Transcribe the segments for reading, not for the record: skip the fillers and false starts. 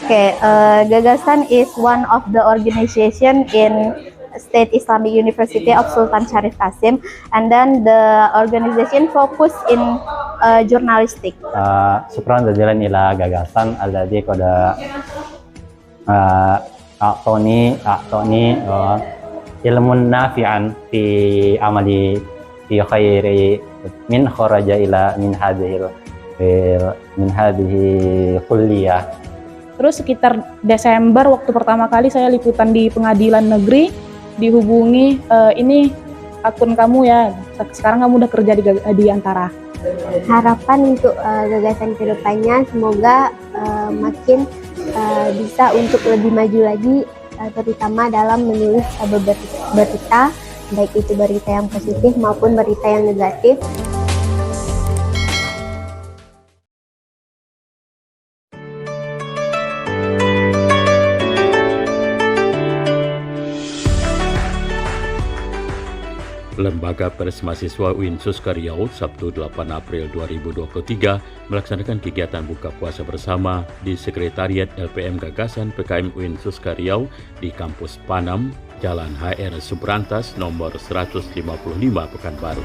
Okay, Gagasan is one of the organization in State Islamic University of Sultan Syarif Qasim, and then the organization focus in journalistic. Syukran jazilan ila Gagasan alladzi qad a'tani ilmun nafi'an fi amali fi khairi min kharaja ila min hadhihi kulliyah. Terus sekitar Desember waktu pertama kali saya liputan di pengadilan negeri, dihubungi, ini akun kamu ya, sekarang kamu udah kerja di Antara. Harapan untuk Gagasan kedepannya semoga makin bisa untuk lebih maju lagi, terutama dalam menulis berita, baik itu berita yang positif maupun berita yang negatif. Lembaga Pers Mahasiswa UIN Suska Riau Sabtu 8 April 2023 melaksanakan kegiatan buka puasa bersama di Sekretariat LPM Gagasan PKM UIN Suska Riau di Kampus Panam, Jalan HR Subrantas nomor 155 Pekanbaru.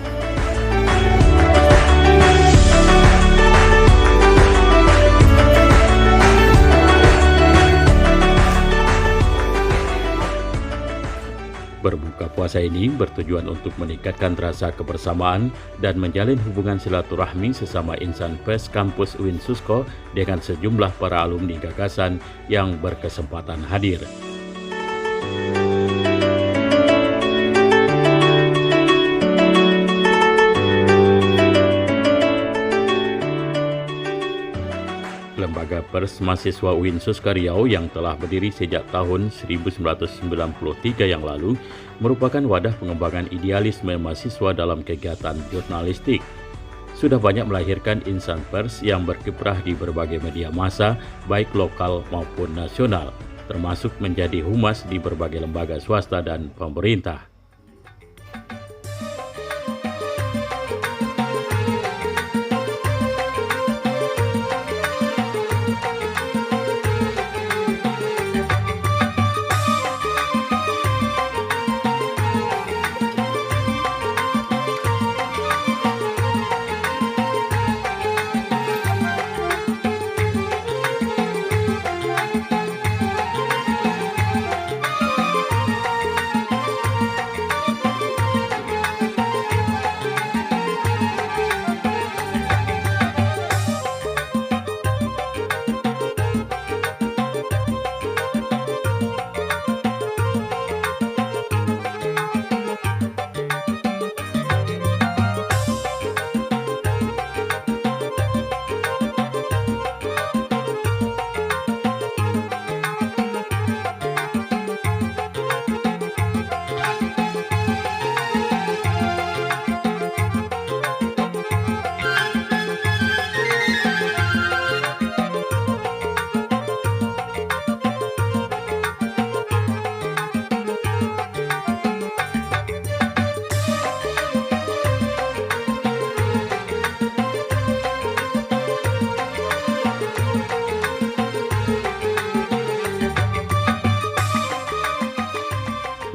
Berbuka puasa ini bertujuan untuk meningkatkan rasa kebersamaan dan menjalin hubungan silaturahmi sesama insan pers kampus UIN Susko dengan sejumlah para alumni Gagasan yang berkesempatan hadir. Lembaga Pers Mahasiswa UIN Suska Riau yang telah berdiri sejak tahun 1993 yang lalu merupakan wadah pengembangan idealisme mahasiswa dalam kegiatan jurnalistik. Sudah banyak melahirkan insan pers yang berkiprah di berbagai media massa, baik lokal maupun nasional, termasuk menjadi humas di berbagai lembaga swasta dan pemerintah.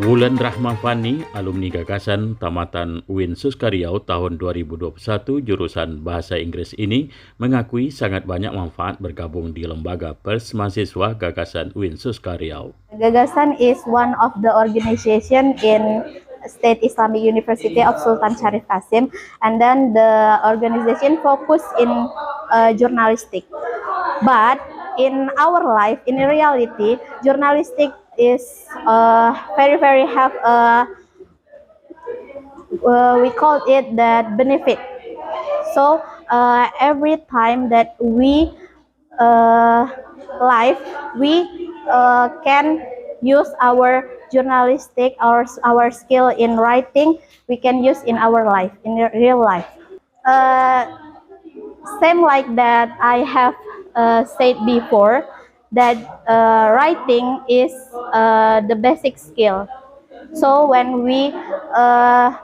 Wulan Rahma Fani, alumni Gagasan tamatan UIN Suska Riau tahun 2021 jurusan Bahasa Inggris ini mengakui sangat banyak manfaat bergabung di Lembaga Pers Mahasiswa Gagasan UIN Suska Riau. Gagasan is one of the organization in State Islamic University of Sultan Syarif Qasim, and then the organization focus in journalistic. But in our life, in reality, journalistic is very have we call it that benefit. So every time that we live, we can use our journalistic, our skill in writing, we can use in our life, in real life. Same like that I have said before, that writing is the basic skill. So when we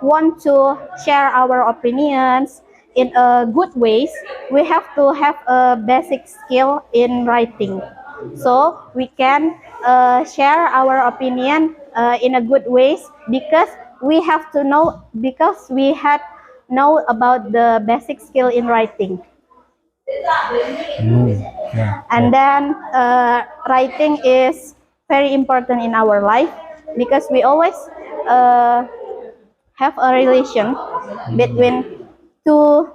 want to share our opinions in a good ways, we have to have a basic skill in writing. so we can share our opinion in a good ways, because we have to know, because we had know about the basic skill in writing. And then writing is very important in our life, because we always have a relation between two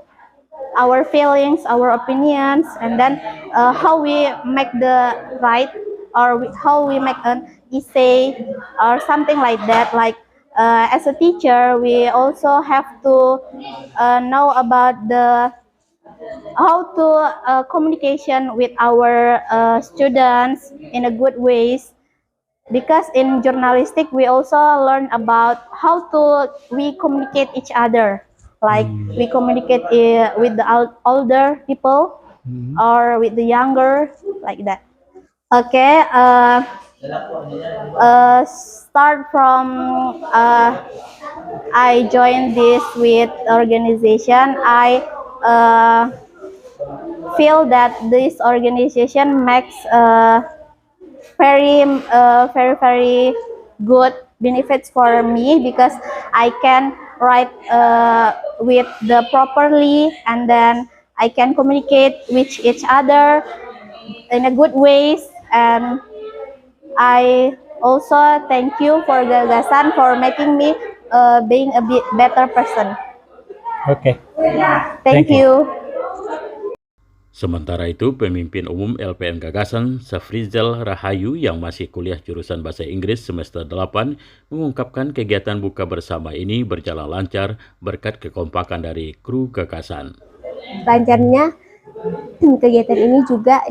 our feelings, our opinions, and then how we make the right, or how we make an essay or something like that. Like as a teacher, we also have to know about the how to communication with our students in a good ways, because in journalistic we also learn about how to we communicate each other, like we communicate with the older people or with the younger, like that. Okay, start from I joined this with organization. I feel that this organization makes very good benefits for me, because I can write with the properly, and then I can communicate with each other in a good ways. And I also thank you for Gagasan for making me being a bit better person. Oke. Thank you. Sementara itu, pemimpin umum LPM Gagasan, Safrizal Rahayu yang masih kuliah jurusan Bahasa Inggris semester 8, mengungkapkan kegiatan buka bersama ini berjalan lancar berkat kekompakan dari kru Gagasan. Lancarnya kegiatan ini juga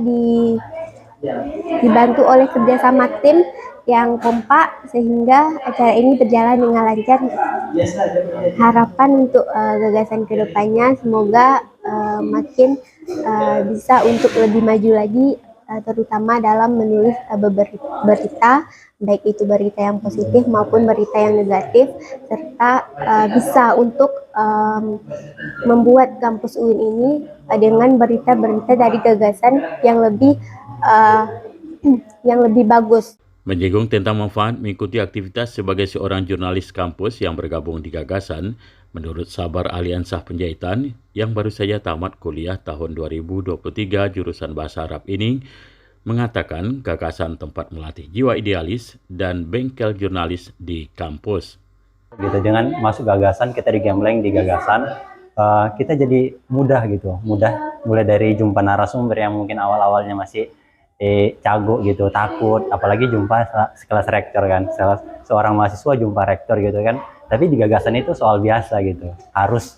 dibantu oleh kerjasama tim yang kompak, sehingga acara ini berjalan dengan lancar. Harapan untuk Gagasan kedepannya semoga makin bisa untuk lebih maju lagi, terutama dalam menulis berita, baik itu berita yang positif maupun berita yang negatif, serta bisa untuk membuat kampus UIN ini dengan berita-berita dari Gagasan yang lebih bagus. Menyinggung tentang manfaat mengikuti aktivitas sebagai seorang jurnalis kampus yang bergabung di Gagasan, menurut Sabar Aliansah Penjahitan yang baru saja tamat kuliah tahun 2023 jurusan Bahasa Arab ini, mengatakan Gagasan tempat melatih jiwa idealis dan bengkel jurnalis di kampus. Gitu, dengan masuk Gagasan, kita digembleng di Gagasan, kita jadi mudah gitu, mudah mulai dari jumpa narasumber yang mungkin awal-awalnya masih cago gitu, takut, apalagi jumpa sekelas rektor kan, seorang mahasiswa jumpa rektor gitu kan. Tapi di Gagasan itu soal biasa gitu, harus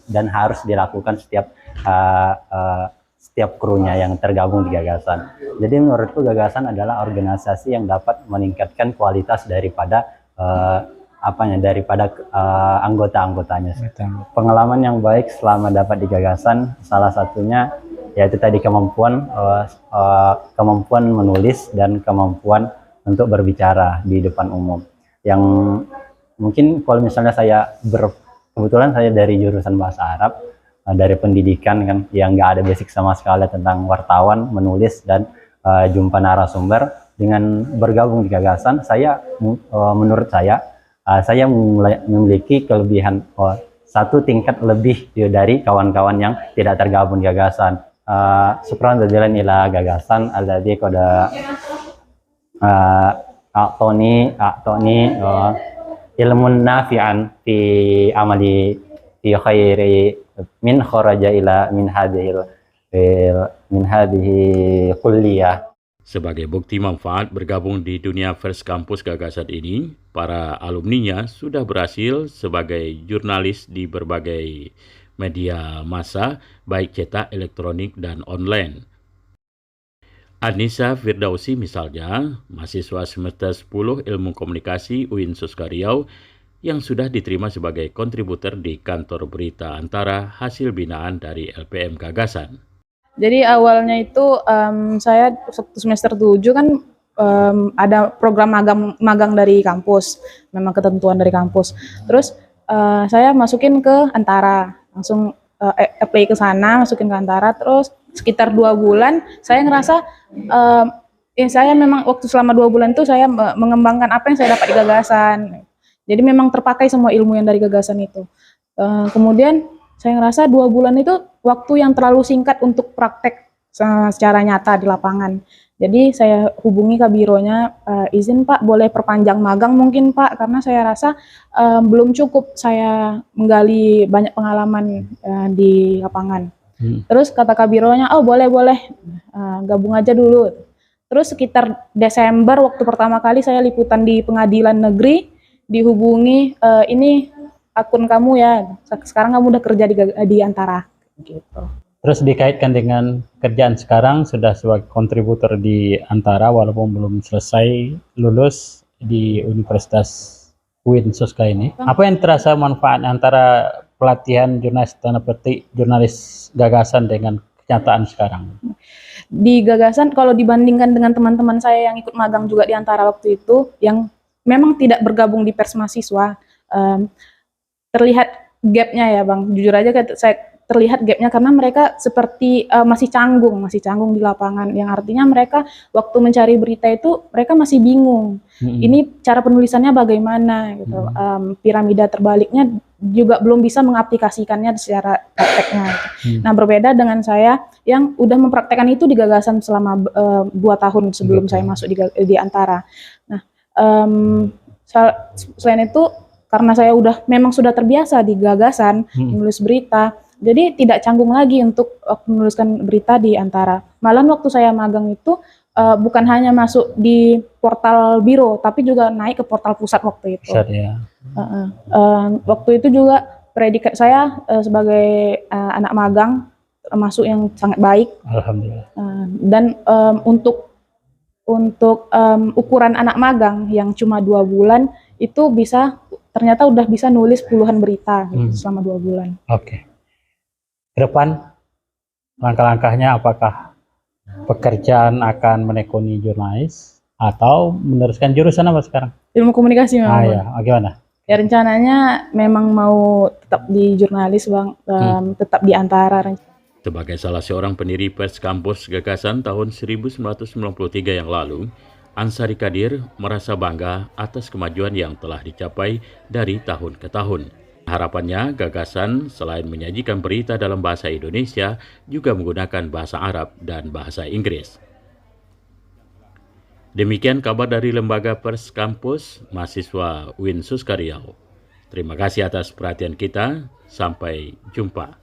dilakukan setiap krunya yang tergabung di Gagasan. Jadi menurutku Gagasan adalah organisasi yang dapat meningkatkan kualitas daripada anggota-anggotanya. Pengalaman yang baik selama dapat di Gagasan, salah satunya yaitu tadi kemampuan menulis dan kemampuan untuk berbicara di depan umum. Yang mungkin kalau misalnya kebetulan saya dari jurusan Bahasa Arab, dari pendidikan kan, yang nggak ada basic sama sekali tentang wartawan, menulis, dan jumpa narasumber. Dengan bergabung di Gagasan, menurut saya memiliki kelebihan satu tingkat lebih dari kawan-kawan yang tidak tergabung di Gagasan. Syukran jazilan ila Gagasan alladzi qad a'tani ilmun nafi'an fi amali fi khairi min kharaja ila min hadhihi kulliyah. Sebagai bukti manfaat bergabung di dunia First Campus Gagasan ini, para alumninya sudah berhasil sebagai jurnalis di berbagai media massa, baik cetak, elektronik, dan online. Anissa Firdausi misalnya, mahasiswa semester 10 Ilmu Komunikasi UIN Suska Riau, yang sudah diterima sebagai kontributor di kantor berita Antara hasil binaan dari LPM Gagasan. Jadi awalnya itu saya semester 7 kan ada program magang dari kampus, memang ketentuan dari kampus. Terus saya masukin ke Antara, langsung apply ke sana, masukin ke Antara. Terus sekitar 2 bulan saya ngerasa Saya memang waktu selama 2 bulan itu saya mengembangkan apa yang saya dapat di gagasan. Jadi memang terpakai semua ilmu yang dari gagasan itu. Kemudian saya ngerasa 2 bulan itu waktu yang terlalu singkat untuk praktek secara nyata di lapangan. Jadi saya hubungi kabironya, izin Pak boleh perpanjang magang mungkin Pak, karena saya rasa belum cukup saya menggali banyak pengalaman di lapangan. Terus kata kabironya, oh boleh gabung aja dulu. Terus sekitar Desember waktu pertama kali saya liputan di pengadilan negeri, dihubungi, ini akun kamu ya, sekarang kamu udah kerja di Antara. Gitu. Terus dikaitkan dengan kerjaan sekarang sudah sebagai kontributor di Antara walaupun belum selesai lulus di Universitas UIN Suska ini. Apa yang terasa manfaat antara pelatihan jurnalis tanda petik jurnalis gagasan dengan kenyataan sekarang? Di gagasan kalau dibandingkan dengan teman-teman saya yang ikut magang juga di Antara waktu itu, yang memang tidak bergabung di pers mahasiswa, terlihat gapnya ya Bang, jujur aja saya terlihat gapnya karena mereka seperti masih canggung di lapangan, yang artinya mereka waktu mencari berita itu mereka masih bingung. Ini cara penulisannya bagaimana gitu. Piramida terbaliknya juga belum bisa mengaplikasikannya secara prakteknya. Nah, berbeda dengan saya yang udah mempraktekkan itu di gagasan selama 2 tahun sebelum saya masuk di Antara. Nah, selain itu karena saya memang sudah terbiasa di gagasan menulis berita, jadi tidak canggung lagi untuk menuliskan berita di Antara. Malah waktu saya magang itu bukan hanya masuk di portal biro, tapi juga naik ke portal pusat waktu itu. Pusat ya. Waktu itu juga predikat saya sebagai anak magang masuk yang sangat baik. Alhamdulillah. Dan untuk ukuran anak magang yang cuma 2 bulan itu ternyata udah bisa nulis puluhan berita gitu, selama 2 bulan. Oke. Ke depan langkah-langkahnya apakah pekerjaan akan menekuni jurnalis atau meneruskan jurusan apa sekarang? Ilmu komunikasi memang. Ya, bagaimana? Ya rencananya memang mau tetap di jurnalis Bang, tetap di Antara. Sebagai salah seorang pendiri pers kampus gagasan tahun 1993 yang lalu, Ansari Kadir merasa bangga atas kemajuan yang telah dicapai dari tahun ke tahun. Harapannya, gagasan selain menyajikan berita dalam bahasa Indonesia, juga menggunakan bahasa Arab dan bahasa Inggris. Demikian kabar dari Lembaga Pers Kampus Mahasiswa UIN Suska Riau. Terima kasih atas perhatian kita. Sampai jumpa.